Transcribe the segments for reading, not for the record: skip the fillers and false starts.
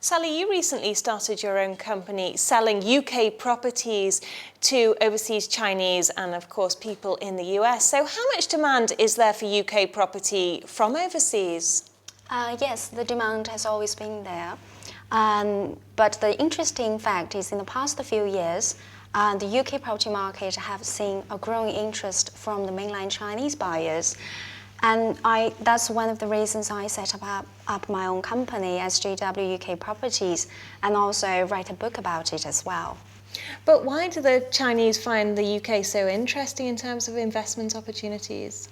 Sally, you recently started your own company selling UK properties to overseas Chinese and, of course, people in the US. So how much demand is there for UK property from overseas? Yes, the demand has always been there. But the interesting fact is in the past few years, the UK property market have seen a growing interest from the mainland Chinese buyers. And that's one of the reasons I set up my own company, SJW UK Properties, and also write a book about it as well. But why do the Chinese find the UK so interesting in terms of investment opportunities?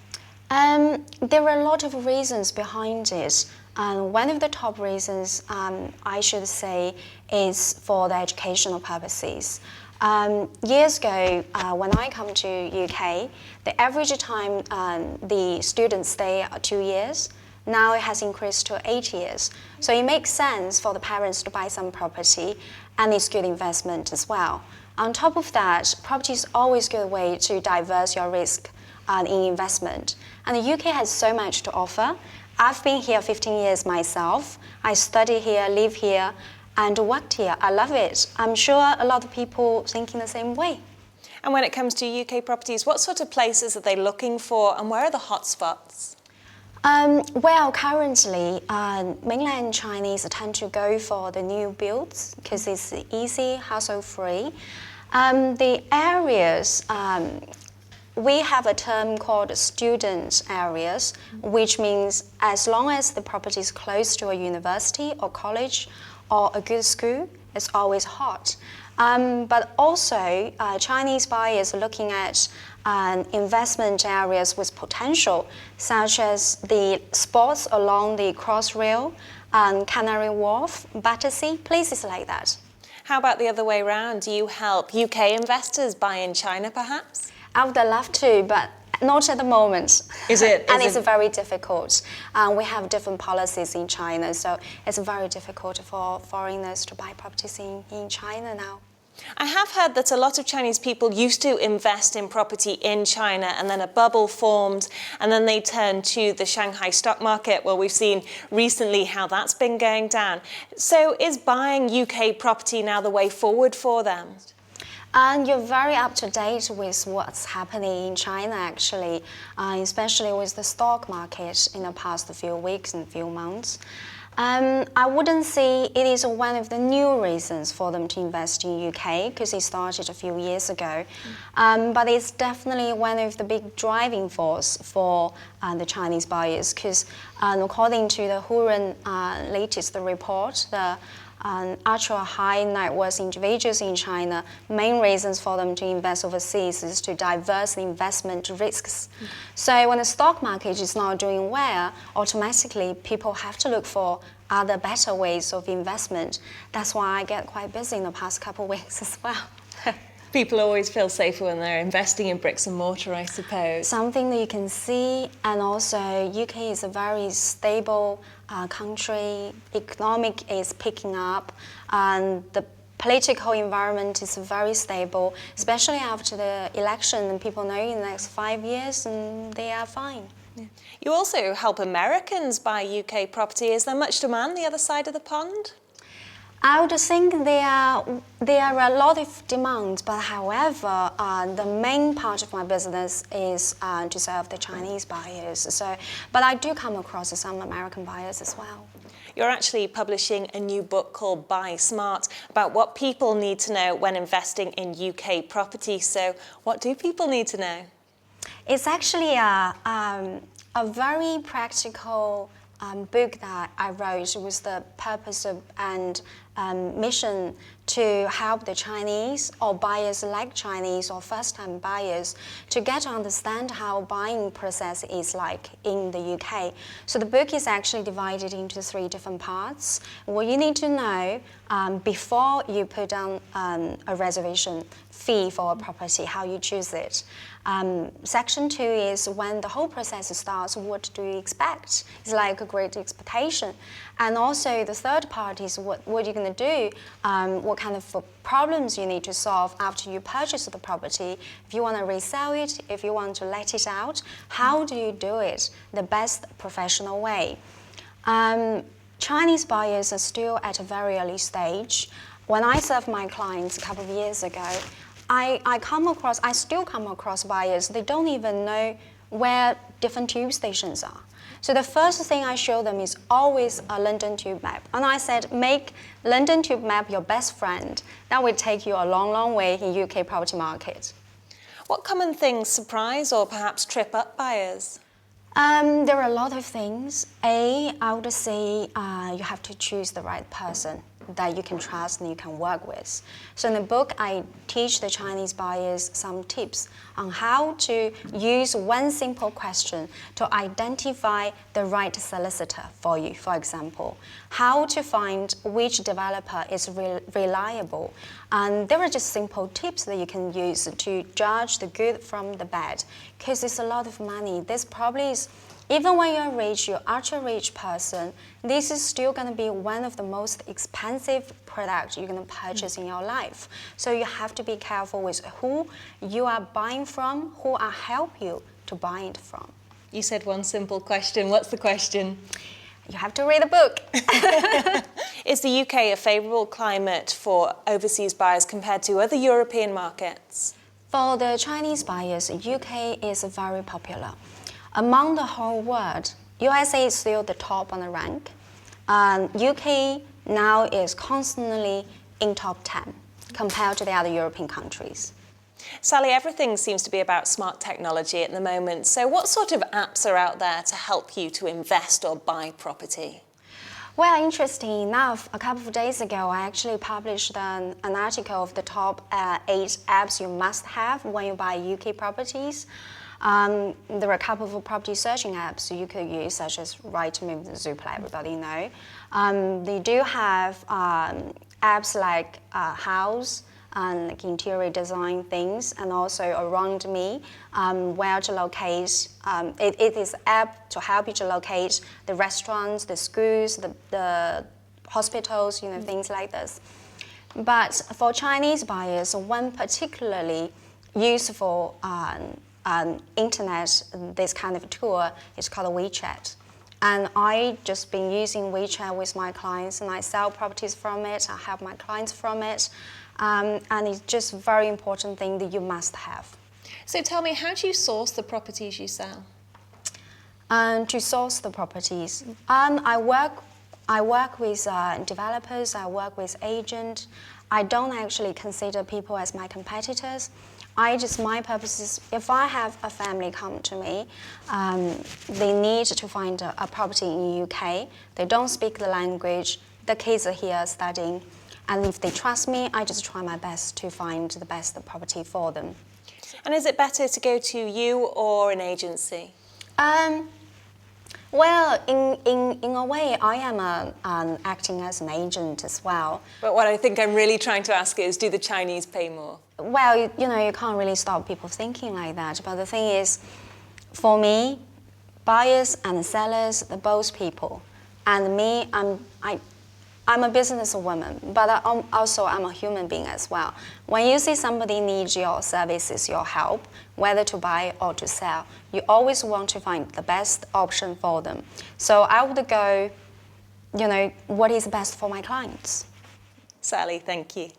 There are a lot of reasons behind it. One of the top reasons, I should say, is for the educational purposes. Years ago, when I come to UK, the average time the students stay are 2 years. Now it has increased to 8 years. So it makes sense for the parents to buy some property, and it's good investment as well. On top of that, property is always a good way to diverse your risk in investment. And the UK has so much to offer. I've been here 15 years myself. I study here, live here, and worked here. I love it. I'm sure a lot of people thinking the same way. And when it comes to UK properties, what sort of places are they looking for, and where are the hotspots? Well, currently, mainland Chinese tend to go for the new builds because it's easy, hassle-free. The areas, we have a term called student areas, which means as long as the property is close to a university or college or a good school, it's always hot. But also, Chinese buyers are looking at investment areas with potential, such as the spots along the Crossrail, Canary Wharf, Battersea, places like that. How about the other way around? Do you help UK investors buy in China, perhaps? I would love to, but not at the moment. Is it? And it's very difficult. We have different policies in China, so it's very difficult for foreigners to buy properties in China now. I have heard that a lot of Chinese people used to invest in property in China, and then a bubble formed, and then they turned to the Shanghai stock market. Well, we've seen recently how that's been going down. So is buying UK property now the way forward for them? And you're very up to date with what's happening in China, actually, especially with the stock market in the past few weeks and few months. I wouldn't say it is one of the new reasons for them to invest in UK, because it started a few years ago. But it's definitely one of the big driving force for the Chinese buyers, because according to the Hurun latest report, the ultra high net worth individuals in China, main reasons for them to invest overseas is to diverse the investment risks. So when the stock market is not doing well, automatically people have to look for other better ways of investment. That's why I get quite busy in the past couple of weeks as well. People always feel safer when they're investing in bricks and mortar, I suppose. Something that you can see, and also UK is a very stable country. Economic is picking up, and the political environment is very stable, especially after the election. And people know in the next 5 years, and they are fine. Yeah. You also help Americans buy UK property. Is there much demand the other side of the pond? I would think there are a lot of demands, but however, the main part of my business is to serve the Chinese buyers. But I do come across some American buyers as well. You're actually publishing a new book called Buy Smart about what people need to know when investing in UK property. So what do people need to know? It's actually a very practical book that I wrote with the purpose of and mission to help the Chinese or buyers like Chinese or first-time buyers to get to understand how buying process is like in the UK. So the book is actually divided into 3 different parts. What you need to know before you put down a reservation fee for a property, how you choose it. Section 2 is when the whole process starts, what do you expect? It's like a great expectation. And also the third part is what you're going to do, what kind of problems you need to solve after you purchase the property. If you want to resell it, if you want to let it out, how do you do it the best professional way? Chinese buyers are still at a very early stage. When I served my clients a couple of years ago, I still come across buyers, they don't even know where different tube stations are. So the first thing I show them is always a London tube map. And I said, make London tube map your best friend. That will take you a long, long way in UK property market. What common things surprise or perhaps trip up buyers? There are a lot of things. I would say you have to choose the right person that you can trust and you can work with. So in the book, I teach the Chinese buyers some tips on how to use one simple question to identify the right solicitor for you, for example. How to find which developer is reliable. And there are just simple tips that you can use to judge the good from the bad, because it's a lot of money. This probably is, even when you're rich, you're ultra-rich person, this is still going to be one of the most expensive products you're going to purchase in your life. So you have to be careful with who you are buying from, who will help you to buy it from. You said one simple question. What's the question? You have to read the book. Is the UK a favourable climate for overseas buyers compared to other European markets? For the Chinese buyers, UK is very popular. Among the whole world, USA is still the top on the rank. UK now is constantly in top 10 compared to the other European countries. Sally, everything seems to be about smart technology at the moment. So what sort of apps are out there to help you to invest or buy property? Well, interesting enough, a couple of days ago, I actually published an article of the top 8 apps you must have when you buy UK properties. There are a couple of property searching apps you could use, such as Rightmove, Zoopla, everybody know. They do have apps like House, and like interior design things, and also Around Me, where to locate. It is an app to help you to locate the restaurants, the schools, the hospitals, things like this. But for Chinese buyers, one particularly useful internet, this kind of tool is called WeChat. And I just been using WeChat with my clients, and I sell properties from it, I help my clients from it. And it's just a very important thing that you must have. So tell me, how do you source the properties you sell? To source the properties, I work with developers, I work with agents. I don't actually consider people as my competitors. My purpose is, if I have a family come to me, they need to find a property in UK, they don't speak the language, the kids are here studying, and if they trust me, I just try my best to find the best property for them. And is it better to go to you or an agency? Well, in a way, I am acting as an agent as well. But what I think I'm really trying to ask is, do the Chinese pay more? Well, you can't really stop people thinking like that. But the thing is, for me, buyers and sellers, they're both people. And me, I'm a businesswoman, but I'm a human being as well. When you see somebody needs your services, your help, whether to buy or to sell, you always want to find the best option for them. So I would go, what is best for my clients. Sally, thank you.